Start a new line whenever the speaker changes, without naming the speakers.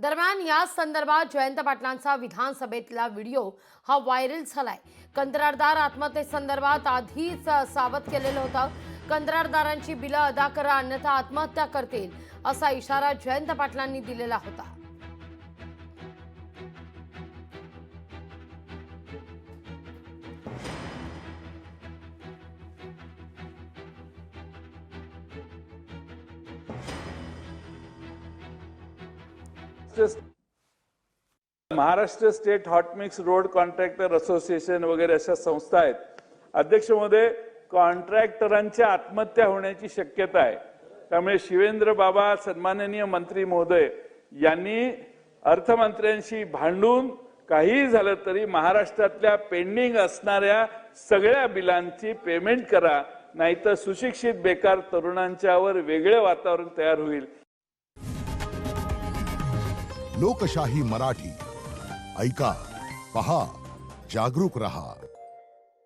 दरम्यान या संदर्भात जयंत पाटलांचा विधानसभेतला व्हिडिओ हा व्हायरल झालाय। कंत्राटदार आत्महत्येसंदर्भात आधीच सावध केलेलं होतं। कंत्राटदारांची बिलं अदा करा अन्यथा आत्महत्या करतील असा इशारा जयंत पाटलांनी दिलेला होता।
Maharashtra state hot mix road contractor association वगैरे अशा संस्था आहेत। अध्यक्ष महोदय, कॉन्ट्रॅक्टरांच्या आत्महत्या होण्याची शक्यता आहे। त्यामुळे शिवेंद्र बाबा सन्माननीय मंत्री महोदय यांनी अर्थमंत्र्यांशी भांडून काही झालं तरी महाराष्ट्रातल्या पेंडिंग असणाऱ्या सगळ्या बिलांची पेमेंट करा, नाहीतर सुशिक्षित बेकार तरुणांच्यावर वेगळे वातावरण तयार होईल।
लोकशाही मराठी ऐका, पहा, जागरूक रहा।